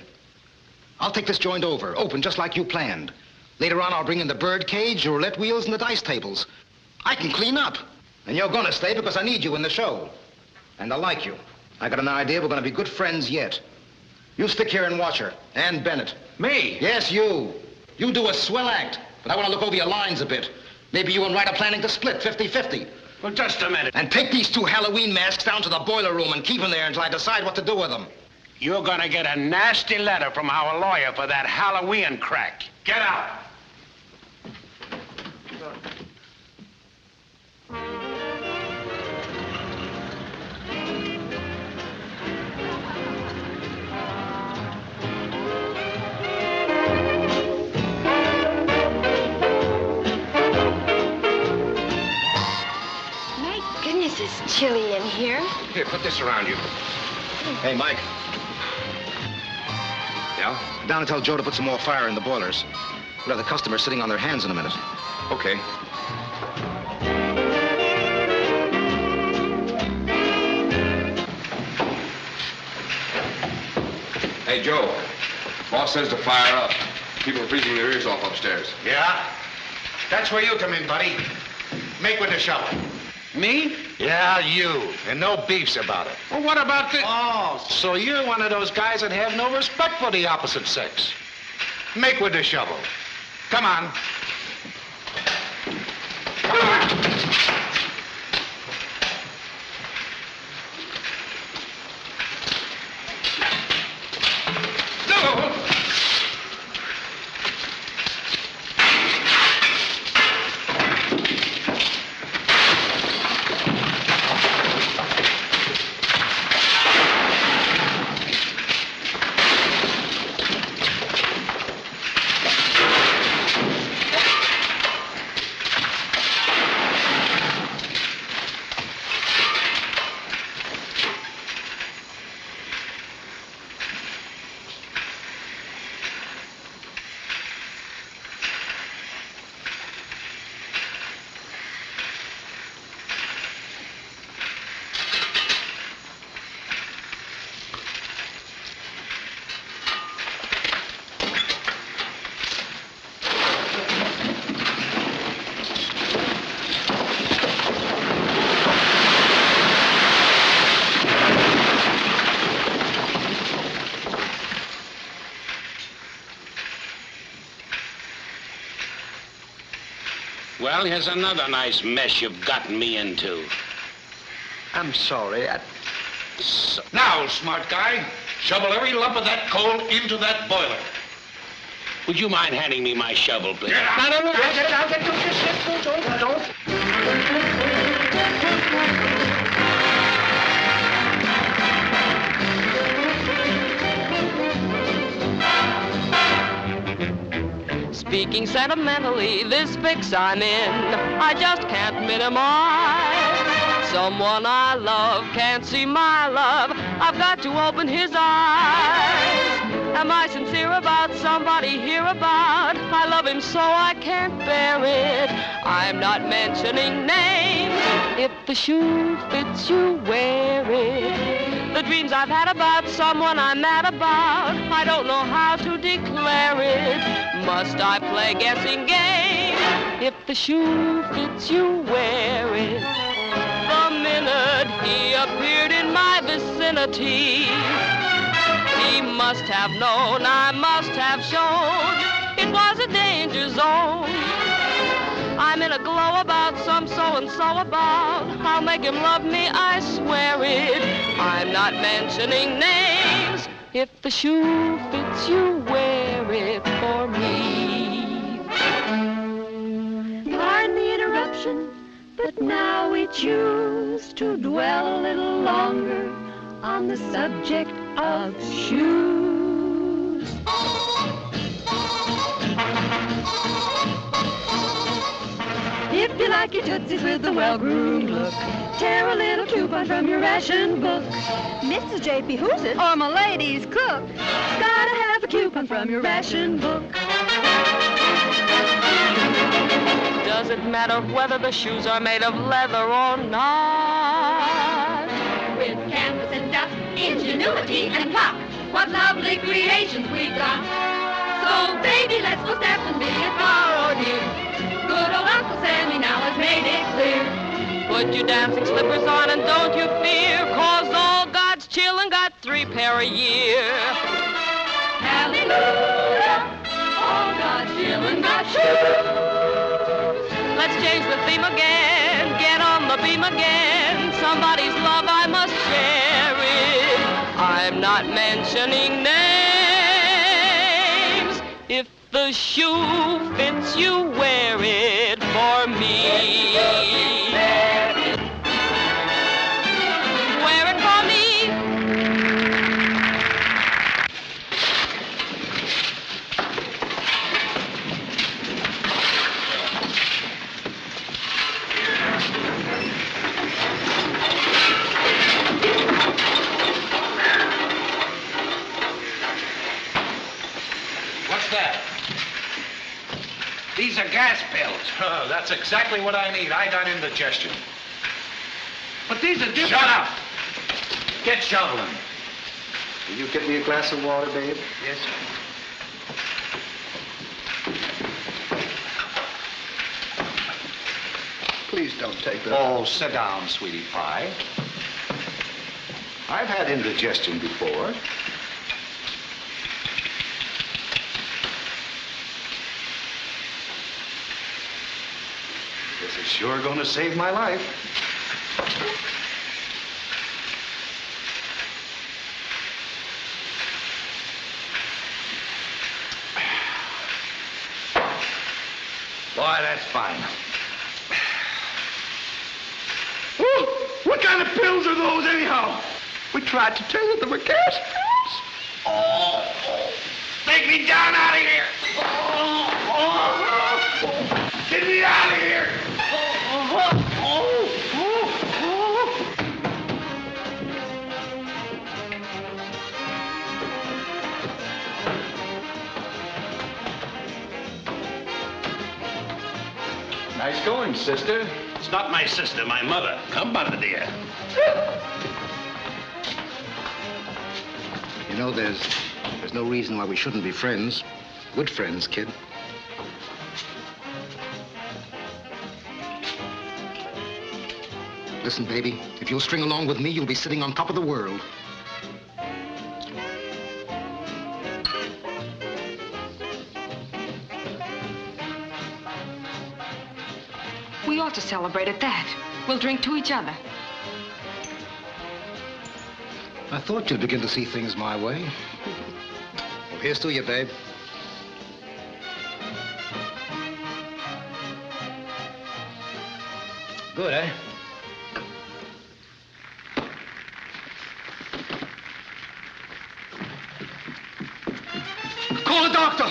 I'll take this joint over, open just like you planned. Later on, I'll bring in the bird cage, the roulette wheels, and the dice tables. I can clean up. And you're gonna stay because I need you in the show. And I like you. I got an idea we're gonna be good friends yet. You stick here and watch her. And Bennett. Me? Yes, you. You do a swell act, but I want to look over your lines a bit. Maybe you and Wright are planning to split 50-50. Well, just a minute. And take these two Halloween masks down to the boiler room and keep them there until I decide what to do with them. You're gonna get a nasty letter from our lawyer for that Halloween crack. Get out. Here, put this around you. Hey, Mike. Yeah? Down and tell Joe to put some more fire in the boilers. We'll have the customers sitting on their hands in a minute. Okay. Hey, Joe. Boss says to fire up. People are freezing their ears off upstairs. Yeah? That's where you come in, buddy. Make with the shovel. Me? Yeah, you. And no beefs about it. Well, what about the... Oh, so you're one of those guys that have no respect for the opposite sex. Make with the shovel. Come on. Well, here's another nice mess you've gotten me into. I'm sorry. Now, smart guy, shovel every lump of that coal into that boiler. Would you mind handing me my shovel, please? Get out. No, no, no. I'll get it. Don't. Speaking sentimentally, this fix I'm in, I just can't minimize. Someone I love can't see my love. I've got to open his eyes. Am I sincere about somebody hereabout? I love him so I can't bear it. I'm not mentioning names. If the shoe fits you, wear it. The dreams I've had about someone I'm mad about, I don't know how to declare it. Must I play guessing game? If the shoe fits you, wear it. The minute he appeared in my vicinity, he must have known, I must have shown, it was a danger zone. I'm in a glow about some so-and-so about. I'll make him love me, I swear it. I'm not mentioning names. If the shoe fits you, wear it for me. Pardon the interruption, but now we choose to dwell a little longer on the subject of shoes. If you like your tootsies with a well-groomed look, tear a little coupon from your ration book. Mrs. J.P. Who's it? Or my lady's cook. Gotta have a coupon from your ration book. Does it matter whether the shoes are made of leather or not? With canvas and dust, ingenuity and pluck, what lovely creations we've got. So, baby, let's go step and be a car, oh dear. Good old Uncle Sammy now has made it clear. Put your dancing slippers on and don't you fear, 'cause all God's children got 3 pair a year. Hallelujah, all God's children got shoes. Let's change the theme again, get on the beam again. Somebody's love, I must share it. I'm not mentioning names. If the shoe fits you, wear it for me. Wear it for me. that? These are gas pills. Oh, that's exactly what I need. Iodine indigestion. But these are different. Shut up! Get shoveling. Will you get me a glass of water, babe? Yes, sir. Please don't take that. Oh, sit down, sweetie pie. I've had indigestion before. This is sure going to save my life. Boy, that's fine. What kind of pills are those, anyhow? We tried to tell you they were gas pills. Oh. Take me down out of here. Get me out of here. Nice going, sister. It's not my sister, my mother. Come, mother dear. You know, there's no reason why we shouldn't be friends. Good friends, kid. Listen, baby, if you'll string along with me, you'll be sitting on top of the world. We ought to celebrate at that. We'll drink to each other. I thought you'd begin to see things my way. Well, here's to you, babe. Good, eh? Call the doctor.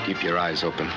Keep your eyes open.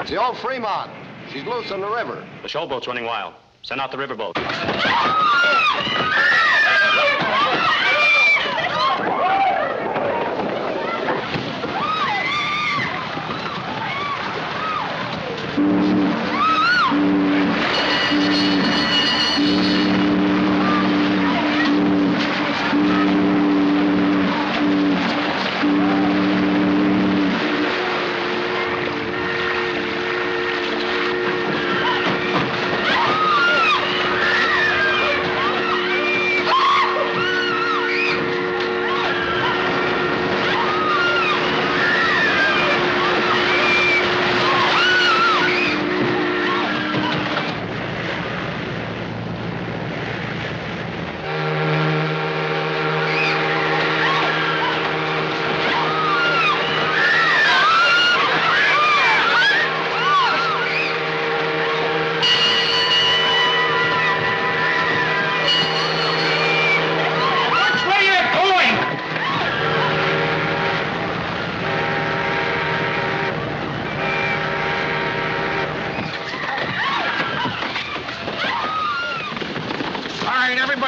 It's the old Fremont. She's loose in the river. The showboat's running wild. Send out the riverboat.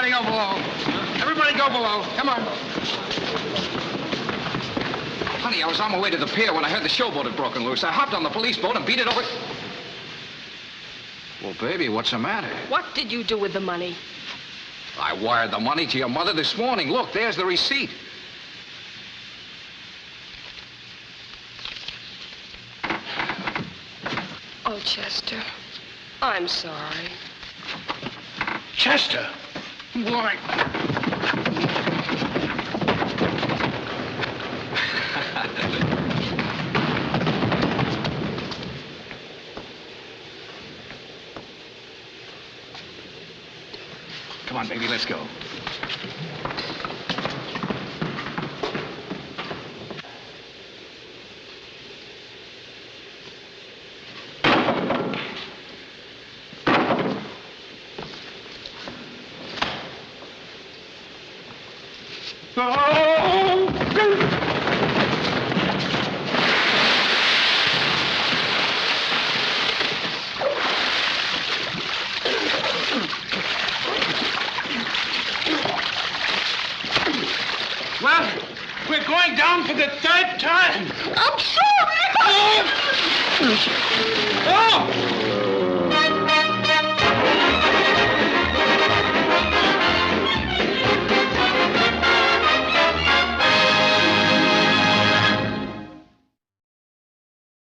Everybody go below. Everybody go below. Come on. Honey, I was on my way to the pier when I heard the showboat had broken loose. I hopped on the police boat and beat it over. Well, baby, what's the matter? What did you do with the money? I wired the money to your mother this morning. Look, there's the receipt. Oh, Chester, I'm sorry. Chester. Why? Come on, baby, let's go. Well, we're going down for the third time. I'm sorry. Oh!